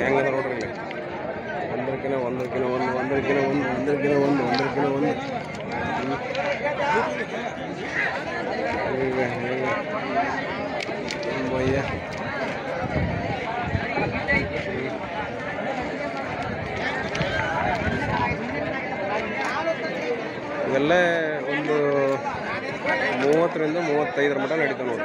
ಹೆಂಗದ ನೋಡ್ರಿ ಇಲ್ಲಿ ಒಂದಕ್ಕಿಂತ ಒಂದು ಈಗ ಬಯ್ಯ ಇವೆಲ್ಲ ಒಂದು 30ರಿಂದ 35 ಮಟ್ಟ ನಡೀತಾವೆ ನೋಡಿ.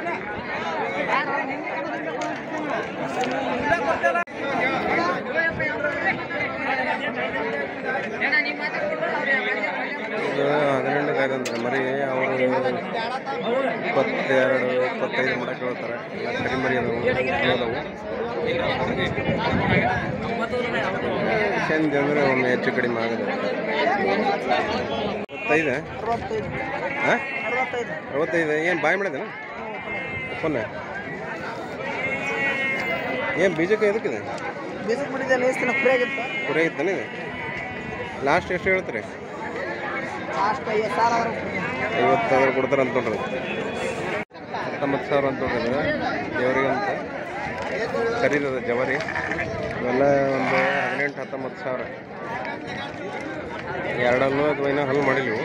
ಇದು 12 ಕಾಯ್ದಂದ್ರೆ ಮರಿ ಅವರು 22-25 ಮಟ್ಟ ಕೇಳ್ತಾರೆ. ಎಲ್ಲ ಕರಿಮರಿ ಅದಾವು ಚಂದ ಅಂದರೆ ಒಮ್ಮೆ ಹೆಚ್ಚು ಕಡಿಮೆ ಆಗೋದು. 65 ಏನು ಬಾಯ್ ಮಾಡಿದೇನ ಒಪ್ಪನ್ನ ಏನು ಬೀಜಕ್ಕೆ ಎದಕ್ಕಿದೆ ಕುರಿ ಆಗಿತ್ತಾನೆ ಇದು ಲಾಸ್ಟ್ ಎಷ್ಟು ಹೇಳ್ತೀರಿ? 50,000 ಕೊಡ್ತಾರೆ ಅಂತ ನೋಡ್ರಿ. 19,000 ಅಂತ ನೋಡ್ರಿ ದೇವರಿಗೆ ಅಂತ ಖರೀದದ ಜವರಿ ಇವೆಲ್ಲ ಒಂದು 18-19,000 ಎರಡಲ್ಲೂ ಅಥವಾ ಇನ್ನೂ ಹಲ್ಲು ಮಾಡಿಲ್ವು.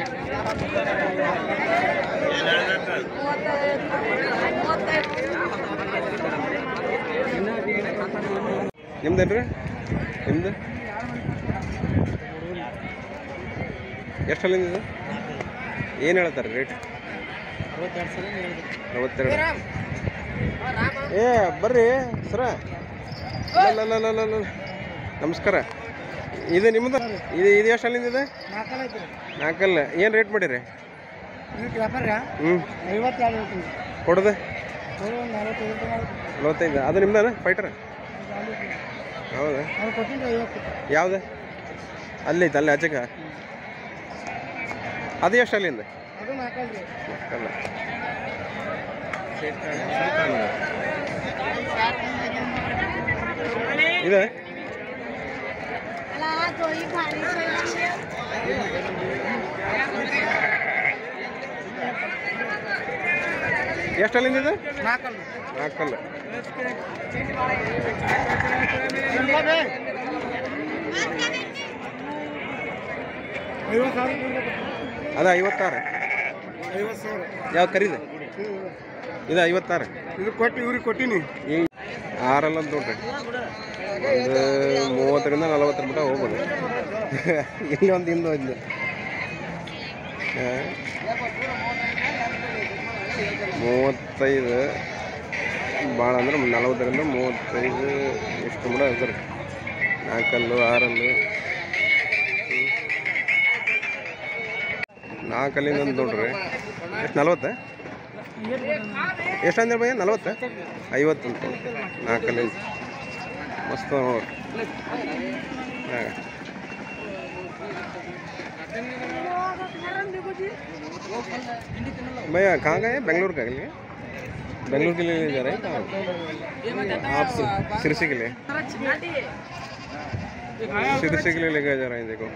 ನಿಮ್ದೇನ್ರಿ ನಿಮ್ದು ಎಷ್ಟು ಅಲ್ಲಿಂದ ಇದು ಏನು ಹೇಳ್ತಾರೆ ರೇಟ್? 62. ಏ ಬರ್ರಿ ಸರ ಅಲ್ಲ ನಮಸ್ಕಾರ. ಇದು ನಿಮ್ಮದು ಇದು ಎಷ್ಟು ಅಲ್ಲಿಂದ ಇದೆ? 4 ಏನು ರೇಟ್ ಮಾಡಿರಿ? ಕೊಡದೆ 45. ಅದು ನಿಮ್ದಾನ ಫೈಟರ್? ಹೌದಾ? ಯಾವ್ದು ಅಲ್ಲೈತೆ ಅಲ್ಲಿ ಆಚೆಗೆ? ಅದು ಎಷ್ಟು ಅಲ್ಲಿಂದ? ಅಲ್ಲ ಇದೆ ಎಷ್ಟು ಅಲ್ಲಿಂದ ಇದೆ? 4 ಅದು 56. ಯಾವ ಕರೀದೆ ಇದು? 56 ಇದು ಕೊಟ್ಟು ಇವ್ರಿಗೆ ಕೊಟ್ಟಿನಿ. ಈ 6 ಅಂತ ನೋಡ್ರಿ ಒಂದು 30ರಿಂದ 40 ಮಟ್ಟ ಹೋಗ್ಬೋದು. ಇಲ್ಲಿ ಒಂದು ಹಿಂದೆ ಒಂದು 35 ಭಾಳ ಅಂದ್ರೆ 40ರಿಂದ 35 ಎಷ್ಟು ಮಟ್ಟ ಇರ್ತಾರೆ. 4 6 4 ಅಲ್ಲಿಂದ ನೋಡ್ರಿ ಎಷ್ಟು 40? ಎಷ್ಟು ಅಂದ್ರೆ ಭಯ 40? 50 ಅಂತ 4 ಅಲ್ಲಿಂದ ಮಸ್ತ್ ನೋಡ್ರಿ. भैया कहाँ गए? बेंगलुरु के लिए? बेंगलुरु के लिए जा रहे हैं? आप सिरसी के लिए? सिरसी के लिए लेके जा रहे हैं. देखो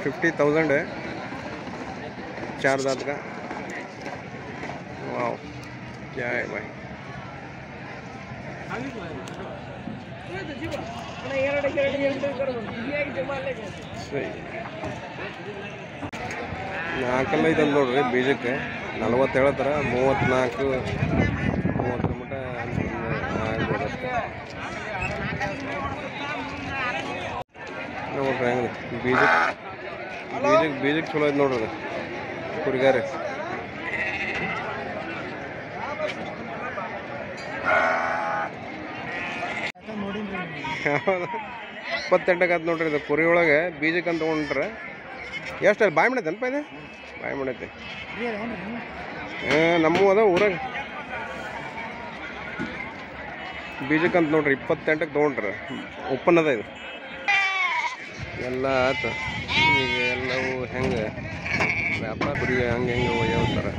50,000 है 4 दांत का. वाह क्या है भाई. सही 4 ಇದನ್ನು ನೋಡ್ರಿ ಬೀಜಕ್ಕೆ 40 ಹೇಳ್ತಾರೆ. 34 ಮಟ್ಟ ಆಗ್ಬೋದು ಅಷ್ಟೇ ನೋಡ್ರಿ. ಹೆಂಗೆ ಬೀಜಕ್ಕೆ ಚಲೋ ಐತೆ ನೋಡ್ರಿ ಅದು ಕುರಿಗಾರೆ. ಹೌದು 28 ಆಯ್ತು ನೋಡ್ರಿ ಇದು ಕುರಿ ಒಳಗೆ ಬೀಜಕ್ಕೆ ಅಂತ ತೊಗೊಂಡ್ರೆ ಎಷ್ಟು ಅಲ್ಲಿ ಬಾಯಿ ಮಾಡೈತೆ ಅಲ್ಪ ಇದೆ? ಬಾಯಿ ಮಾಡೈತೆ. ನಮ್ಮ ಅದ ಊರಾಗ ಬೀಜಕ್ಕಂತ ನೋಡ್ರಿ 28ಕ್ಕೆ ತೊಗೊಂಡ್ರೆ ಓಪನ್ ಅದ ಇದು ಎಲ್ಲ ಆಯ್ತು. ಈಗ ಎಲ್ಲವೂ ಹೆಂಗೆ ವ್ಯಾಪಾರ ಕುರಿ ಹಂಗೆ ಒಯ್ಯೋತಾರೆ.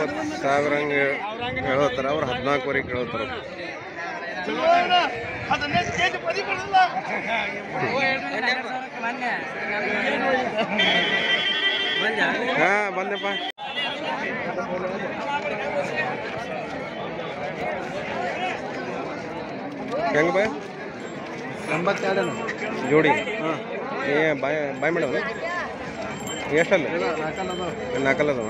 20,000 ಹಂಗೆ ಹೇಳೋತಾರೆ. ಅವ್ರು 14ವರೆಗೆ ಕೇಳೋತಾರೆ. ಹಾಂ ಬಂದೆಪ್ಪ. ಹೆಂಗೆ ಬಾಯ್? 82 ಜೋಡಿ. ಹಾಂ ಬಾಯ್ ಮೇಡಮ್ ಎಷ್ಟಲ್ಲ? 4 ಅದಾವ.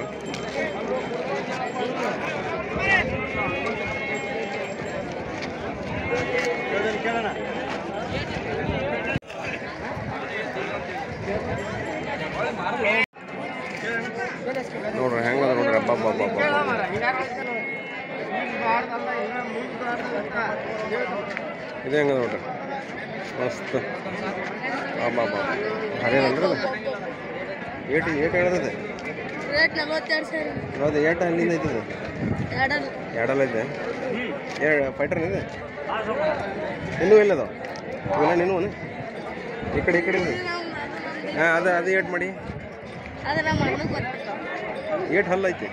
ನೋಡ್ರಿ ಹೆಂಗದ ನೋಡ್ರಿ. ಹಬ್ಬ ಇದು ಹೆಂಗದ ನೋಡ್ರಿ ಮಸ್ತ್. ಹಬ್ಬ ಭಾರಿ ಅದಲ್ರಿ ಅದು. ಏಟು ಹೇಳೋದಿದೆ ಹೌದು. ಏಟು ಅಲ್ಲಿಂದ ಐತಿದೆ ಎರಡಲ್ಲ ಐತೆ. ಫೈಟರ್ ಇದೆ ಇನ್ನೂ ಇಲ್ಲದ ಇವೆಲ್ಲ ನೀನು ಈ ಕಡೆ ಹಾಂ ಅದು ಏಟ್ ಮಾಡಿ ಏಟ್ ಹಲ್ಲ ಐತಿ.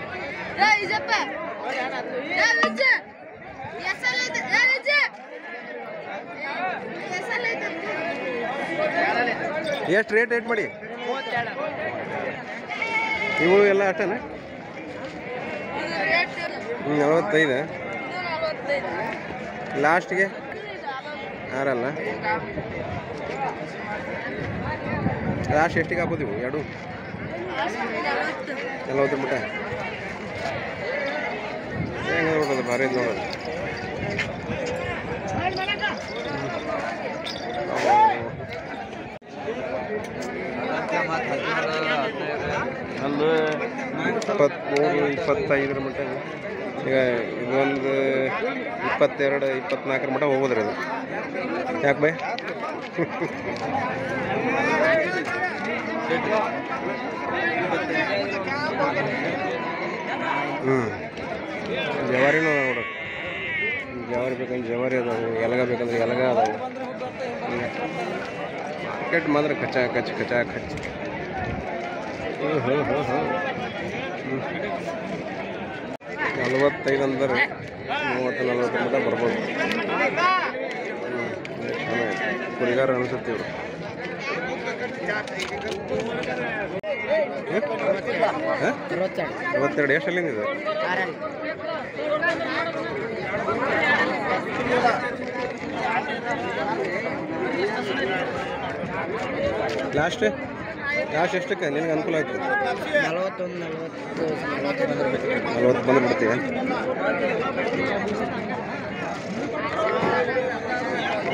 ಎಷ್ಟು ರೇಟ್ ಏಟ್ ಮಾಡಿ ಇವು ಎಲ್ಲ ಅಷ್ಟೇನ? 45 ಲಾಸ್ಟ್ಗೆ 6 ಅಲ್ಲ. ಲಾಸ್ಟ್ ಎಷ್ಟಿಗೆ ಹಾಕೋದು ಇವು ಎರಡು? 40 ಮಟ. ಹೆಂಗೆ ನೋಡೋದು ಭಾರಿ ನೋಡೋದು. ಅಲ್ಲೂ 23, 25 ಮಟ. ಈಗ ಇದೊಂದು 22, 24 ಮಟ ಹೋಗೋದ್ರಿ ಅದು. ಯಾಕೆ ಬೈ? ಜವಾರಿನೂ ಅದಾವ ನೋಡ್ರಿ. ಜವಾರಿ ಬೇಕಂದ್ರೆ ಜವಾರಿ ಅದಾವು, ಎಲಗ ಬೇಕಂದ್ರೆ ಎಲಗ ಅದಾವು. ಮಾರ್ಕೆಟ್ ಮಾತ್ರ ಕಚ್ಚಾ ಕಚ್ 45 ಅಂದ್ರೆ 30-40 ಮಟ ಬರ್ಬೋದು. ಕುರಿಗಾರ ಅನಿಸುತ್ತೆ ಇವರು. 22 ಎಷ್ಟು ಅಲ್ಲಿಂದ ಇದೆ? ಲಾಸ್ಟ್ ಎಷ್ಟಕ್ಕೆ ನಿನಗೆ ಅನುಕೂಲ ಆಯ್ತು? 40 ಬಂದು ಬಿಡ್ತೀವಿ.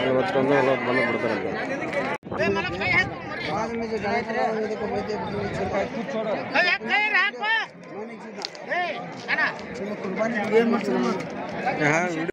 41-40 ಬಂದು ಬಿಡ್ತಾರೆ. हाँ